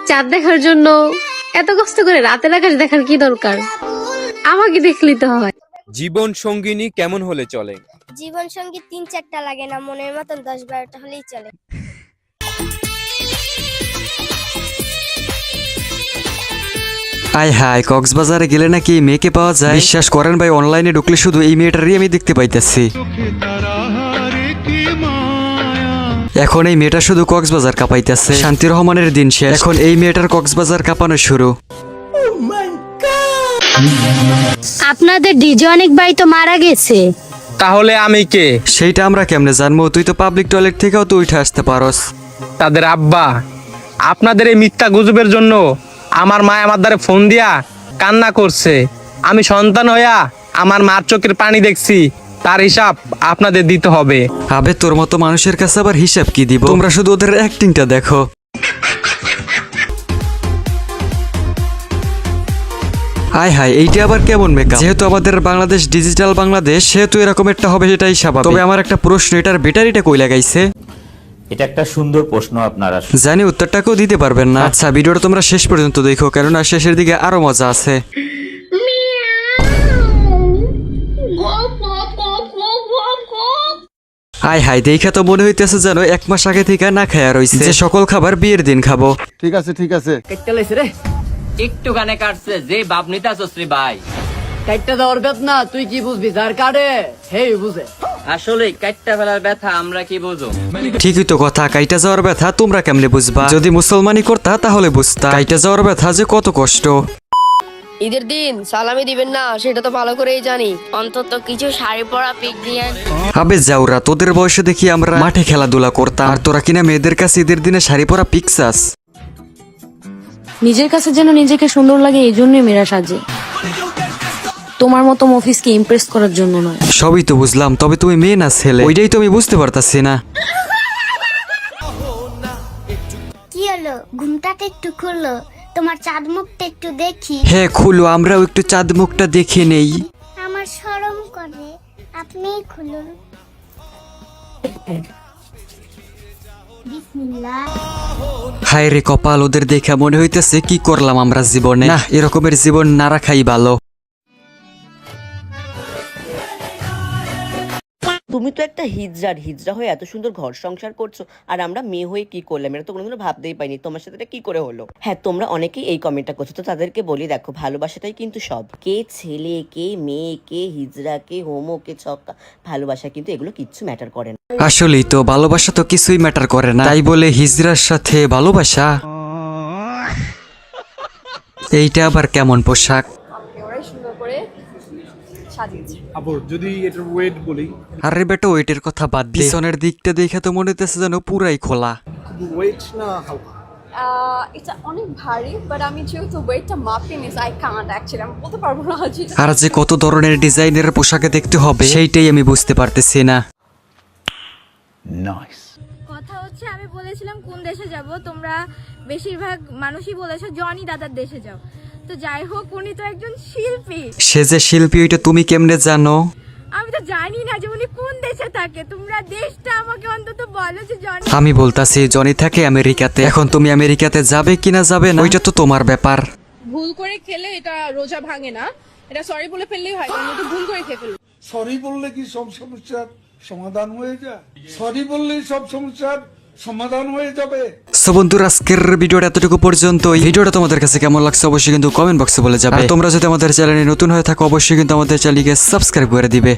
চাঁদ দেখার জন্য এত কষ্ট করে রাতের আকাশ দেখার কি দরকার? আমাকে দেখলেই তো হয়। জীবন সঙ্গিনী কেমন হলে চলে? জীবন সঙ্গী ৩-৪টা লাগে না, মনের মতন ১০-১২টা হলেই চলে। আয় হায়, কক্সবাজারে গেলে নাকি এই মেয়েকে পাওয়া যায়। বিশ্বাস করেন ভাই, অনলাইনে ঢুকলে শুধু এই মেয়েটারই আমি দেখতে পাইতেছি। এখন এই মেয়েটা শুধু কক্সবাজার কাঁপাইতেছে। শান্তি রহমানের দিন শেষ, এখন এই মেয়েটার কক্সবাজার কাঁপানো শুরু। আপনাদের ডিজে অনেক ভাই তো মারা গেছে। তাহলে আমি কে? সেইটা আমরা কেমনে জানবো? তুই তো পাবলিক টয়লেট থেকেও তো উঠে আসতে পারস। তাদের আব্বা। আপনাদের এই মিথ্যা গুজবের জন্য আমার মা আমার দ্বারে ফোন দিয়া কান্না করছে। আমি সন্তান হইয়া আমার মার চোখের পানি দেখছি, তার হিসাব আপনাদের দিতে হবে। আবে তোর মতো মানুষের কাছে আবার হিসাব কি দিব? তোমরা শুধু ওদের অ্যাক্টিংটা দেখো। হাই হাই, এইটা আবার কেমন মেকআপ? যেহেতু আমাদের বাংলাদেশ ডিজিটাল বাংলাদেশ, সেহেতু এরকম একটা হবে, সেটাই স্বাভাবিক। তবে আমার একটা প্রশ্ন, এটার ব্যাটারিটা কই লাগাইছে? এটা একটা সুন্দর প্রশ্ন, আপনারা জানি উত্তরটাকেও দিতে পারবেন না। আচ্ছা, ভিডিওটা তোমরা শেষ পর্যন্ত দেখো, কেননা শেষের দিকে আরো মজা আছে। হাই হাই, দেখা তো মনে হইতেছে যেন 1 মাস আগে থেকে না খায়া রইছে, যে সকল খাবার বিয়ের দিন খাবো। ঠিক আছে ঠিক আছে। কেটে লাইছে রে, একটু গানে কাটছে যে বাপ নিতা সস্ত্রী ভাই। কাটটা দেওয়ার বেত না, তুই কি বুঝবি? যার কাটে হেই বুঝে। আসলে কাটটা ফেলার ব্যথা আমরা কি বুঝো? ঠিকই তো কথা, কাইটা যাওয়ার ব্যথা তোমরা কেমনে বুঝবা? যদি মুসলমানি করতা তাহলে বুঝতা কাইটা যাওয়ার ব্যথা যে কত কষ্ট। ঈদের দিন সালামি দিবেন না, সেটা তো ভালো করেই জানি। অন্তত কিছু শাড়ি পরা পিক দিয়েন। আবে যাওরা, তোদের বয়সে দেখি আমরা মাঠে খেলাধুলা করতাম, আর তোরা কিনা মেয়েদের কাছে ঈদের দিনে শাড়ি পরা পিকসাস। নিজের কাছে যেন নিজেকে সুন্দর লাগে, এই জন্যই মেয়েরা সাজে। তোমার মতো অফিসকে ইমপ্রেস করার জন্য নয়। সবই তো বুঝলাম, তবে তুমি মেয়ে না ছেলে, ওইটাই তো আমি বুঝতে পারতাছি না। কি হলো, ঘুমটাকে একটু খুললো? তোমার চাঁদ মুখটা একটু দেখি। হ্যাঁ খুলো, আমরাও একটু চাঁদ মুখটা দেখে নেই। আমার শরম করে, আপনিই খুলুন। বিসমিল্লাহ। হায় রে কপাল, ওদের দেখা মনে হইতেছে কি করলাম আমরা জীবনে। না, এরকমের জীবন না রাখাই ভালো। তুমি তো একটা হিজড়া হয়ে এত সুন্দর ঘর সংসার করছো, আর আমরা মেয়ে হয়ে কি করলাম? এটা তো কোনোদিনও ভাবতেই পাইনি তোমার সাথে এটা কি করে হলো। হ্যাঁ, তোমরা অনেকেই এই কমেন্টটা করছো, তো তাদেরকে বলি, দেখো ভালোবাসাটাই কিন্তু সব। কে ছেলে, কে মেয়ে, কে হিজড়া, কে হোমো, কে ছক্কা, ভালোবাসা কিন্তু এগুলো কিচ্ছু ম্যাটার করে না। আসলেই তো, ভালোবাসা তো কিছুই ম্যাটার করে না। তাই বলে হিজড়ার সাথে ভালোবাসা, এইটা আবার কেমন পোশাক? আরে বেটা, ওয়েটের কথা বাদ দে, পিছনের দিকটা দেখে তো মনে হইতেছে যেন পুরাই খোলা। এটা অনেক ভারী, বাট আমি যেহেতু ওয়েটটা মাপিনি, আই কান্ট অ্যাকচুয়ালি, আমি বলতে পারবো না। আর যে কত ধরনের ডিজাইনের পোশাকে দেখতে হবে, সেইটাই আমি বুঝতে পারতেছি না। কথা হচ্ছে, আমি বলেছিলাম কোন দেশে যাব, তোমরা বেশিরভাগ মানুষই বলেছো জনি দাদার দেশে যাও। তো যাই হোক, উনি তো একজন শিল্পী। সে যে শিল্পী, ওইটা তুমি কেমনে জানো? আমি তো জানি না যে উনি কোন দেশে থাকে। তোমরা দেশটা আমাকে অন্তত বলো যে জনি। আমি বলতাছি জনি থাকে আমেরিকাতে। এখন তুমি আমেরিকাতে যাবে কিনা যাবে না, ওইটা তো তোমার ব্যাপার। ভুল করে খেলে এটা রোজা ভাঙে না, এটা সরি বলে ফেললেই হয়, কারণ এটা ভুল করে খেয়ে ফেললো। সরি বললে কি সব সমস্যার সমাধান হয়ে যায়? সরি বললেই সব সমস্যার সমাধান হয়ে যাবে। সো বন্ধুরা, আজকের ভিডিওটা এতটুকু পর্যন্ত। এই ভিডিওটা তোমাদের কাছে কেমন লাগছে অবশ্যই কিন্তু কমেন্ট বক্সে বলে যাবে। আর তোমরা যদি আমাদের চ্যানেলে নতুন হয়ে থাকো, অবশ্যই কিন্তু আমাদের চ্যানেলকে সাবস্ক্রাইব করে দিবে।